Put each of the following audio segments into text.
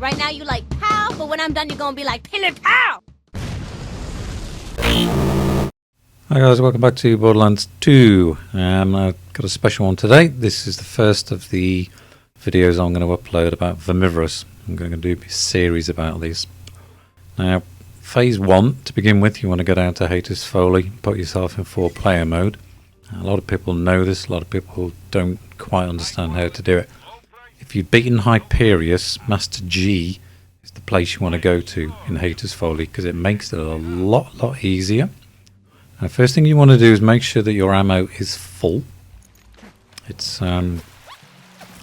Right now you like pow, but when I'm done you're gonna be like pillar pow. Hi guys, welcome back to Borderlands 2. I've got a special one today. This is the first of the videos I'm going to upload about Vermivorous. I'm going to do a series about these. Now, phase 1, to begin with, you want to go down to Haters Foley, put yourself in 4-player mode. A lot of people know this, a lot of people don't quite understand how to do it. If you've beaten Hyperius, Master G is the place you want to go to in Haters Foley because it makes it a lot easier. Now, first thing you want to do is make sure that your ammo is full. It's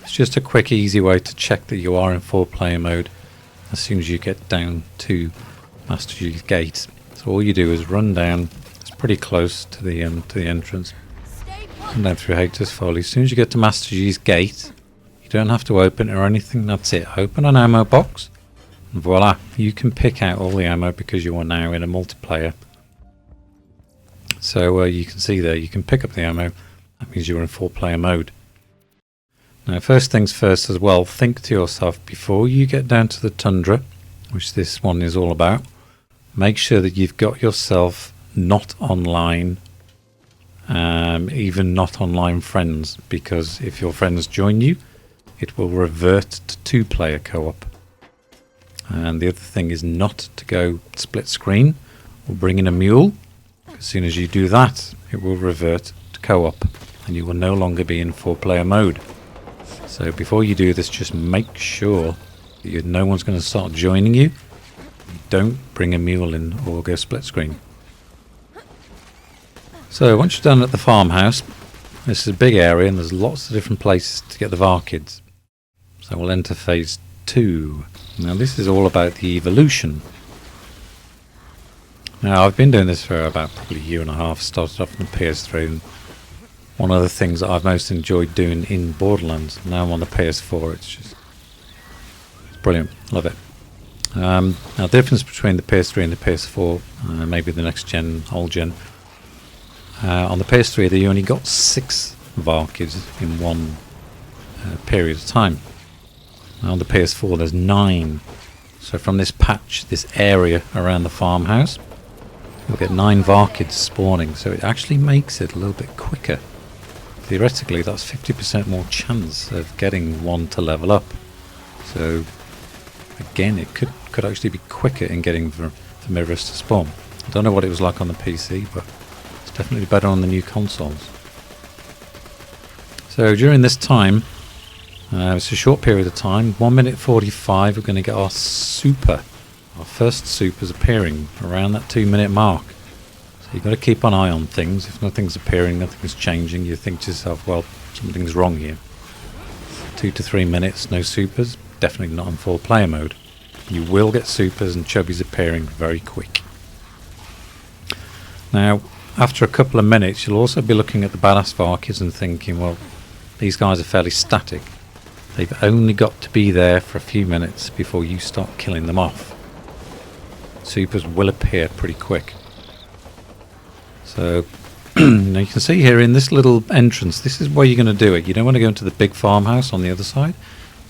just a quick, easy way to check that you are in 4-player mode as soon as you get down to Master G's gate. So all you do is run down. It's pretty close to the entrance. Run down through Haters Foley. As soon as you get to Master G's gate, you don't have to open it or anything. That's it. Open an ammo box, and voila! You can pick out all the ammo because you are now in a multiplayer. So you can see there, you can pick up the ammo. That means you're in 4-player mode. Now, first things first as well, think to yourself, before you get down to the Tundra, which this one is all about, make sure that you've got yourself not online, even not online friends, because if your friends join you, it will revert to 2-player co-op. And the other thing is not to go split screen or bring in a mule. As soon as you do that, it will revert to co-op and you will no longer be in 4-player mode. So before you do this, just make sure that no one's going to start joining you. Don't bring a mule in or go split screen. So once you're done at the farmhouse, this is a big area and there's lots of different places to get the varkids. So we'll enter phase 2. Now this is all about the evolution. Now, I've been doing this for about probably a year and a half, started off on the PS3, and one of the things that I've most enjoyed doing in Borderlands, now I'm on the PS4, it's brilliant, love it. Now, the difference between the PS3 and the PS4, maybe the next gen, old gen, on the PS3 they only got 6 varkids in one period of time. Now on the PS4 there's 9, so from this patch, this area around the farmhouse, you'll get 9 varkids spawning, so it actually makes it a little bit quicker. Theoretically, that's 50% more chance of getting one to level up. So, again, it could actually be quicker in getting Vermivorous to spawn. I don't know what it was like on the PC, but it's definitely better on the new consoles. So, during this time, it's a short period of time, 1 minute 45, we're going to get our super. Our first super's appearing around that 2-minute mark. So you've got to keep an eye on things. If nothing's appearing, nothing's changing, you think to yourself, well, something's wrong here. 2 to 3 minutes, no supers, definitely not in 4-player mode. You will get supers and chubbies appearing very quick. Now, after a couple of minutes, you'll also be looking at the badass varkids and thinking, well, these guys are fairly static. They've only got to be there for a few minutes before you start killing them off. Supers will appear pretty quick. So now you can see here in this little entrance, this is where you're going to do it. You don't want to go into the big farmhouse on the other side.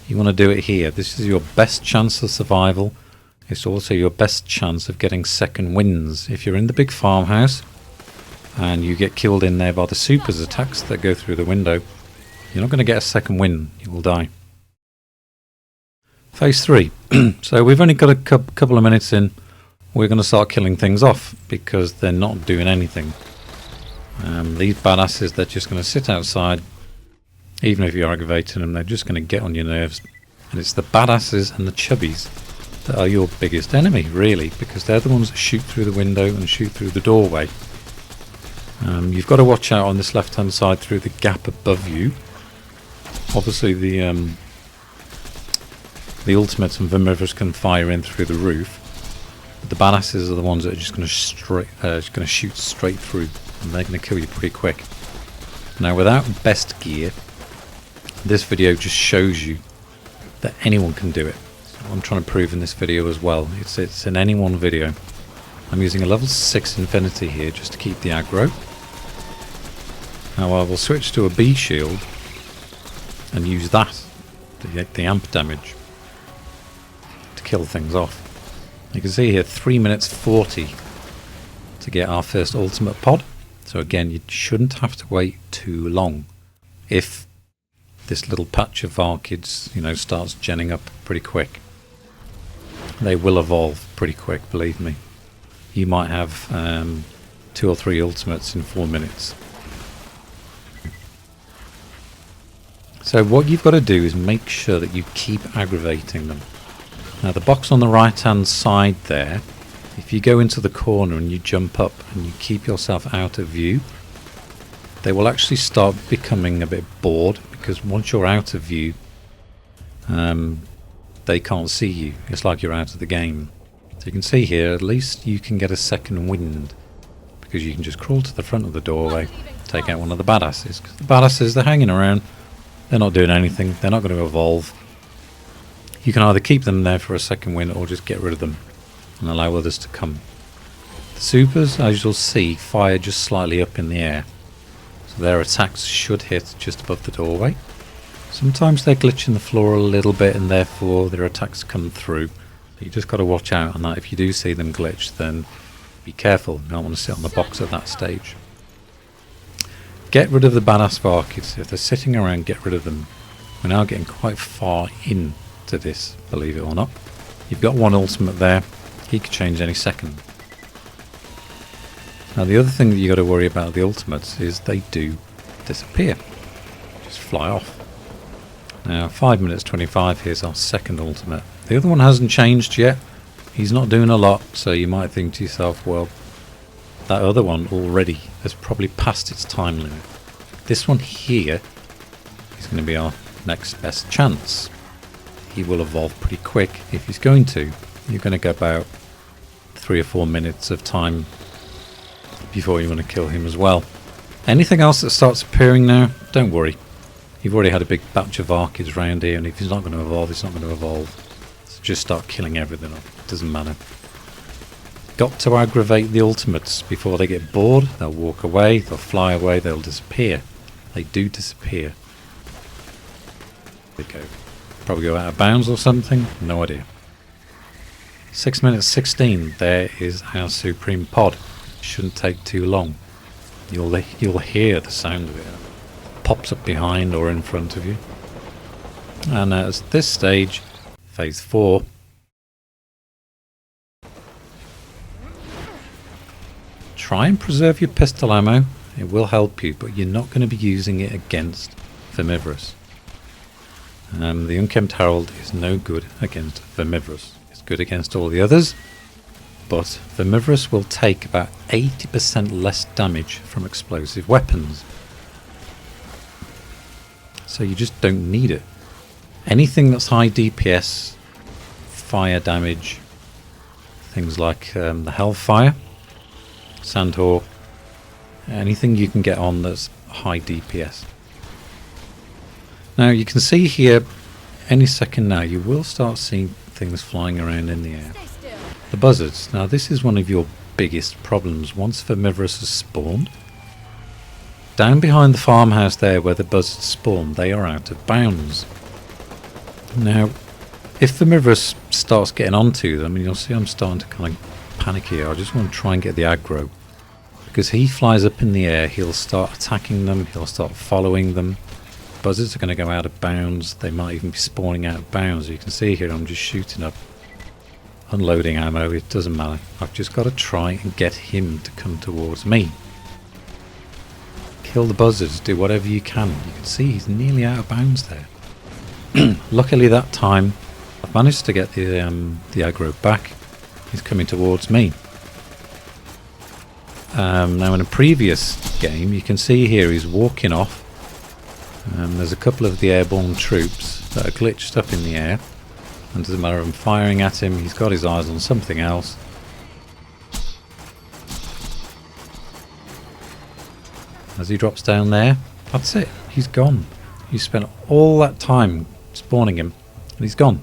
You want to do it here. This is your best chance of survival. It's also your best chance of getting second wins. If you're in the big farmhouse and you get killed in there by the supers attacks that go through the window, you're not going to get a second win. You will die. Phase 3. So we've only got a couple of minutes in. We're going to start killing things off because they're not doing anything. These badasses, they're just going to sit outside. Even if you're aggravating them, they're just going to get on your nerves. And it's the badasses and the chubbies that are your biggest enemy, really, because they're the ones that shoot through the window and shoot through the doorway. You've got to watch out on this left-hand side through the gap above you. Obviously, the ultimates and Vermivorous can fire in through the roof. But the badasses are the ones that are just going to shoot straight through, and they're going to kill you pretty quick. Now, without best gear, this video just shows you that anyone can do it. So I'm trying to prove in this video as well. It's an anyone video. I'm using a level 6 Infinity here just to keep the aggro. Now I will switch to a B shield and use that to get the amp damage. kill things off. You can see here 3 minutes 40 to get our first ultimate pod. So again, you shouldn't have to wait too long. If this little patch of varkids, you know, starts genning up pretty quick, they will evolve pretty quick, believe me. You might have 2 or 3 ultimates in 4 minutes. So what you've got to do is make sure that you keep aggravating them. Now the box on the right hand side there, if you go into the corner and you jump up and you keep yourself out of view, they will actually start becoming a bit bored, because once you're out of view, they can't see you. It's like you're out of the game. So you can see here, at least you can get a second wind, because you can just crawl to the front of the doorway, take out one of the badasses. 'Cause the badasses, they're hanging around, they're not doing anything, they're not going to evolve. You can either keep them there for a second wind or just get rid of them and allow others to come. The supers, as you'll see, fire just slightly up in the air, so their attacks should hit just above the doorway. Sometimes they glitch in the floor a little bit and therefore their attacks come through. So you just got to watch out on that. If you do see them glitch, then be careful. You don't want to sit on the box at that stage. Get rid of the badass varkids. If they're sitting around, get rid of them. We're now getting quite far into this, believe it or not. You've got one ultimate there. He could change any second. Now the other thing that you got to worry about the ultimates is they do disappear. Just fly off. Now 5 minutes 25, here's our second ultimate. The other one hasn't changed yet. He's not doing a lot, so you might think to yourself, well, that other one already has probably passed its time limit. This one here is going to be our next best chance. He will evolve pretty quick. If he's going to, you're going to go about 3 or 4 minutes of time before you want to kill him as well. Anything else that starts appearing now, don't worry. You've already had a big batch of varkids around here, and if he's not going to evolve, he's not going to evolve. So just start killing everything off. It doesn't matter. Got to aggravate the ultimates before they get bored. They'll walk away, they'll fly away, they'll disappear. They do disappear. They go. Probably go out of bounds or something, no idea. 6 minutes 16, there is our supreme pod. Shouldn't take too long. You'll hear the sound of it. Pops up behind or in front of you. And at this stage, phase 4, try and preserve your pistol ammo. It will help you, but you're not going to be using it against Vermivorous. The Unkempt Herald is no good against Vermivorous. It's good against all the others, but Vermivorous will take about 80% less damage from explosive weapons. So you just don't need it. Anything that's high DPS, fire damage, things like the Hellfire, Sandhawk, anything you can get on that's high DPS. Now you can see here, any second now, you will start seeing things flying around in the air. The buzzards. Now this is one of your biggest problems. Once Vermivorous has spawned, down behind the farmhouse there where the buzzards spawn, they are out of bounds. Now, if Vermivorous starts getting onto them, and you'll see I'm starting to kind of panic here, I just want to try and get the aggro. Because he flies up in the air, he'll start attacking them, he'll start following them. Buzzards are going to go out of bounds, they might even be spawning out of bounds. You can see here I'm just shooting up, unloading ammo, it doesn't matter. I've just got to try and get him to come towards me. Kill the buzzards, do whatever you can. You can see he's nearly out of bounds there. Luckily that time I've managed to get the aggro back. He's coming towards me. Now in a previous game you can see here he's walking off. There's a couple of the airborne troops that are glitched up in the air, and it doesn't matter, I'm firing at him, he's got his eyes on something else. As he drops down there, that's it, he's gone. You spent all that time spawning him and he's gone,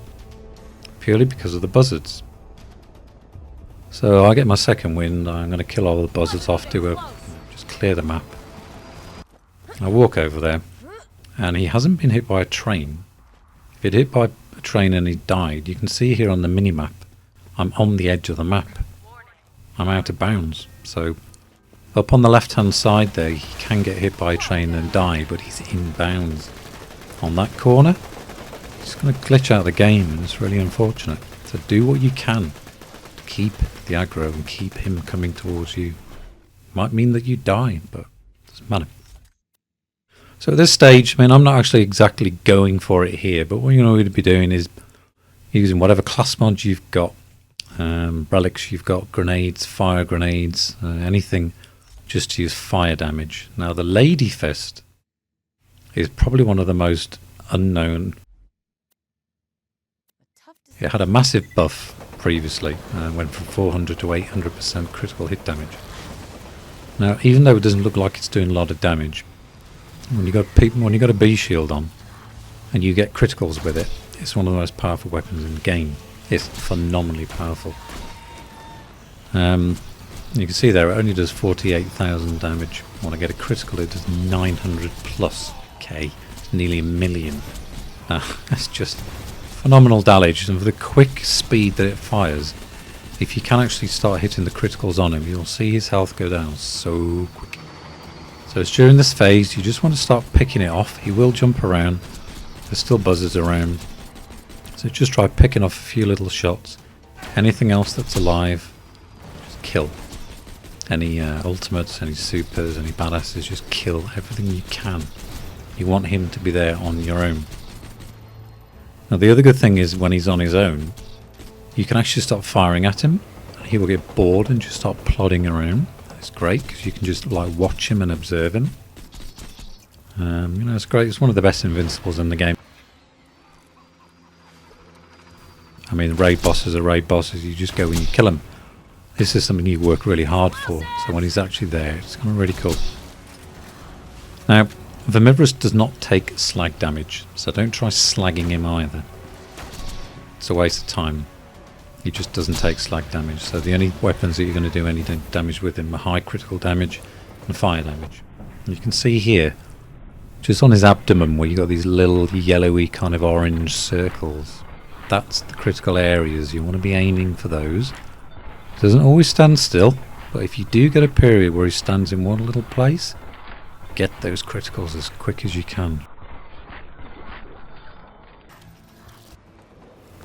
purely because of the buzzards. So I get my second wind, I'm going to kill all the buzzards off, just clear the map. I walk over there, and he hasn't been hit by a train. If he'd hit by a train and he died, you can see here on the mini-map, I'm on the edge of the map. I'm out of bounds. So up on the left-hand side there, he can get hit by a train and die, but he's in bounds. On that corner, he's going to glitch out of the game, and it's really unfortunate. So do what you can to keep the aggro and keep him coming towards you. Might mean that you die, but it doesn't matter. So at this stage, I mean, I'm not actually exactly going for it here, but what you're going to be doing is using whatever class mods you've got, relics you've got, grenades, fire grenades, anything, just to use fire damage. Now the Lady Fist is probably one of the most unknown. It had a massive buff previously, went from 400 to 800% critical hit damage. Now, even though it doesn't look like it's doing a lot of damage, when you got a B shield on and you get criticals with it, it's one of the most powerful weapons in the game. It's phenomenally powerful. You can see there it only does 48,000 damage. When I get a critical, it does 900 plus K, nearly 1 million. That's just phenomenal damage, and for the quick speed that it fires, if you can actually start hitting the criticals on him, you'll see his health go down so quick. So it's during this phase, you just want to start picking it off. He will jump around, there's still buzzers around, so just try picking off a few little shots. Anything else that's alive, just kill. Any ultimates, any supers, any badasses, just kill everything you can. You want him to be there on your own. Now the other good thing is when he's on his own, you can actually start firing at him and he will get bored and just start plodding around. It's great because you can just like watch him and observe him. You know, it's great. It's one of the best invincibles in the game. I mean, raid bosses are raid bosses. You just go and you kill them. This is something you work really hard for. So when he's actually there, it's kind of really cool. Now, Vermivorous does not take slag damage, so don't try slagging him either. It's a waste of time. He just doesn't take slag damage, so the only weapons that you're going to do any damage with him are high critical damage and fire damage. And you can see here, just on his abdomen where you got these little yellowy kind of orange circles, that's the critical areas. You want to be aiming for those. He doesn't always stand still, but if you do get a period where he stands in one little place, get those criticals as quick as you can.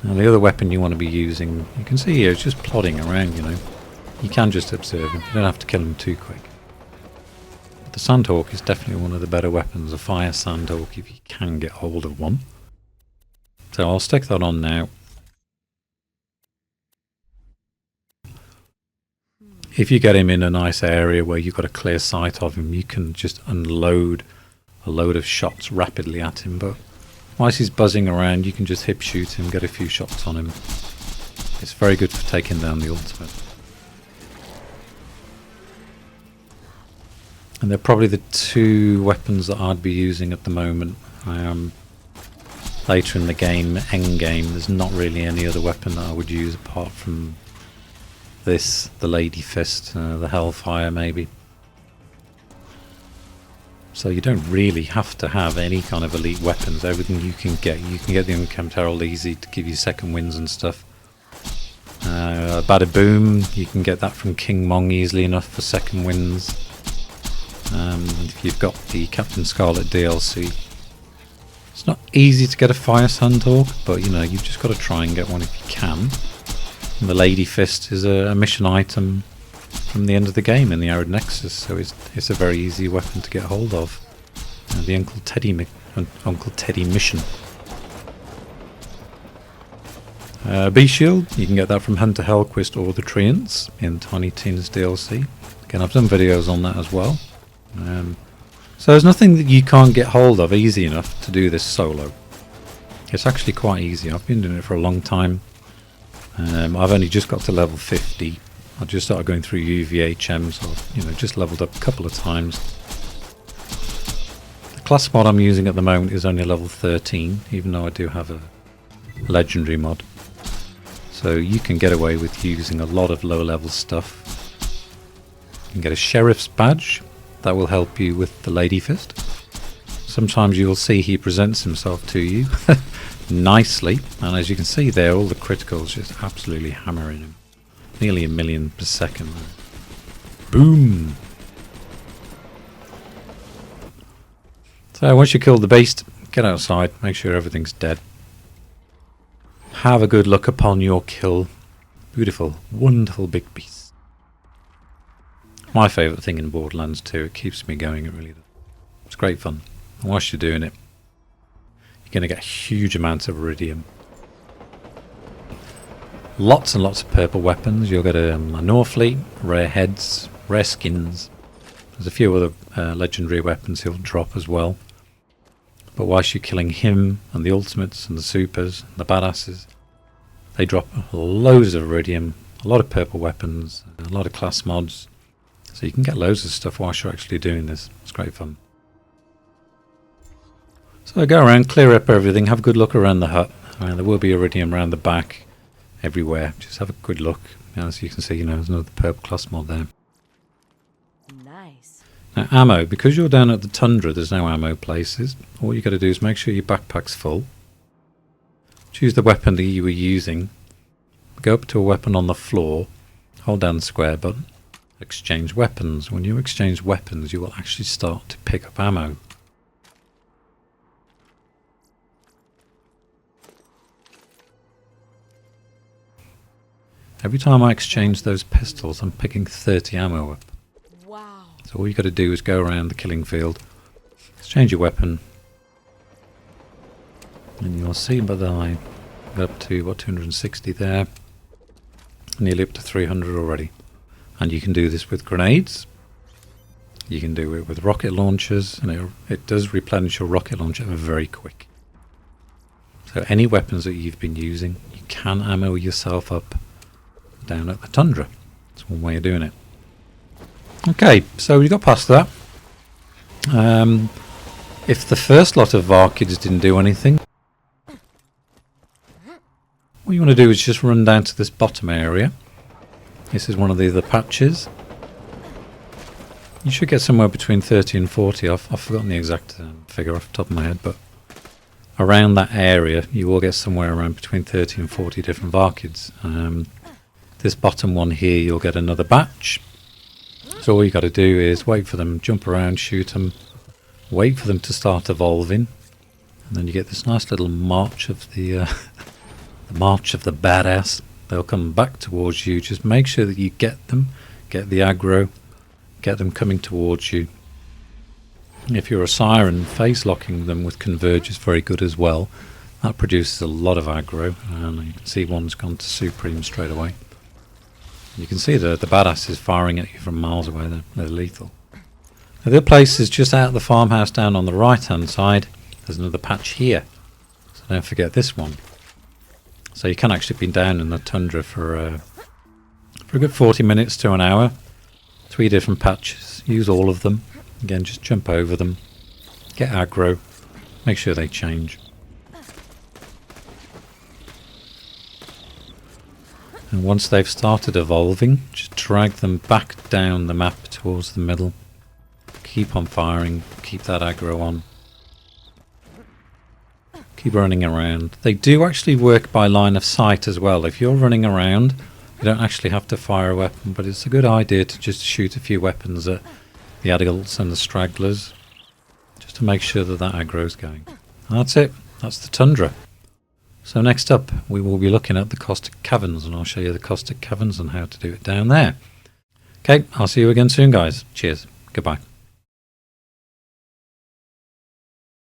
Now the other weapon you want to be using, you can see here, it's just plodding around, you know. You can just observe him, you don't have to kill him too quick. But the Sandhawk is definitely one of the better weapons, a fire Sandhawk if you can get hold of one. So I'll stick that on now. If you get him in a nice area where you've got a clear sight of him, you can just unload a load of shots rapidly at him. But whilst he's buzzing around, you can just hip shoot him, get a few shots on him. It's very good for taking down the ultimate. And they're probably the two weapons that I'd be using at the moment. Later in the game, end game, there's not really any other weapon that I would use apart from this, the Lady Fist, the Hellfire maybe. So you don't really have to have any kind of elite weapons. Everything you can get the Unkempt Herald easy to give you second wins and stuff. Bada Boom, you can get that from King Mong easily enough for second wins. If you've got the Captain Scarlet DLC. It's not easy to get a Fire Sandhawk, but you know, you've just got to try and get one if you can. And the Lady Fist is a mission item from the end of the game in the Arid Nexus, so it's a very easy weapon to get hold of. The Uncle Teddy mission. B Shield, you can get that from Hunter Hellquist or the Treants in Tiny Tina's DLC. Again, I've done videos on that as well. So there's nothing that you can't get hold of easy enough to do this solo. It's actually quite easy. I've been doing it for a long time. I've only just got to level 50. I just started going through UVHM, so I've, just leveled up a couple of times. The class mod I'm using at the moment is only level 13, even though I do have a legendary mod. So you can get away with using a lot of low level stuff. You can get a sheriff's badge. That will help you with the Lady Fist. Sometimes you will see he presents himself to you. nicely. And as you can see there, all the criticals just absolutely hammering him. Nearly 1 million per second. Boom! So once you kill the beast, get outside, make sure everything's dead. Have a good look upon your kill. Beautiful, wonderful big beast. My favourite thing in Borderlands 2, it keeps me going, it really does. It's great fun. And whilst you're doing it, you're going to get huge amounts of iridium. Lots and lots of purple weapons. You'll get a Norfleet, rare heads, rare skins. There's a few other legendary weapons he'll drop as well. But whilst you're killing him and the ultimates and the supers and the badasses, they drop loads of iridium, a lot of purple weapons, a lot of class mods. So you can get loads of stuff whilst you're actually doing this. It's great fun. So go around, clear up everything, have a good look around the hut. There will be iridium around the back, everywhere. Just have a good look. As you can see, there's another purple class mod there. Nice. Now ammo, because you're down at the Tundra, there's no ammo places. All you got to do is make sure your backpack's full. Choose the weapon that you were using. Go up to a weapon on the floor, hold down the square button, exchange weapons. When you exchange weapons, you will actually start to pick up ammo. Every time I exchange those pistols, I'm picking 30 ammo up. Wow. So all you got to do is go around the killing field, exchange your weapon, and you'll see by the line, got up to 260 there, nearly up to 300 already. And you can do this with grenades, you can do it with rocket launchers, and it does replenish your rocket launcher very quick. So any weapons that you've been using, you can ammo yourself up down at the Tundra. That's one way of doing it. Okay, so we got past that. If the first lot of varkids didn't do anything, what you want to do is just run down to this bottom area. This is one of the other patches. You should get somewhere between 30 and 40. I've forgotten the exact figure off the top of my head, but around that area you will get somewhere around between 30 and 40 different varkids. This bottom one here, you'll get another batch. So all you got to do is wait for them, jump around, shoot them, wait for them to start evolving, and then you get this nice little march of the march of the badass. They'll come back towards you. Just make sure that you get them, get the aggro, get them coming towards you. If you're a siren, face locking them with converge is very good as well. That produces a lot of aggro, and you can see one's gone to supreme straight away. You can see the badass is firing at you from miles away. They're lethal. Now, the other place is just out of the farmhouse down on the right hand side. There's another patch here, so don't forget this one. So you can actually be down in the Tundra for a good 40 minutes to an hour. 3 different patches. Use all of them. Again, just jump over them, get aggro, make sure they change. And once they've started evolving, just drag them back down the map towards the middle. Keep on firing, keep that aggro on. Keep running around. They do actually work by line of sight as well. If you're running around, you don't actually have to fire a weapon, but it's a good idea to just shoot a few weapons at the adults and the stragglers, just to make sure that that aggro is going. And that's it. That's the Tundra. So next up, we will be looking at the caustic caverns, and I'll show you the caustic caverns and how to do it down there. Okay, I'll see you again soon, guys. Cheers. Goodbye.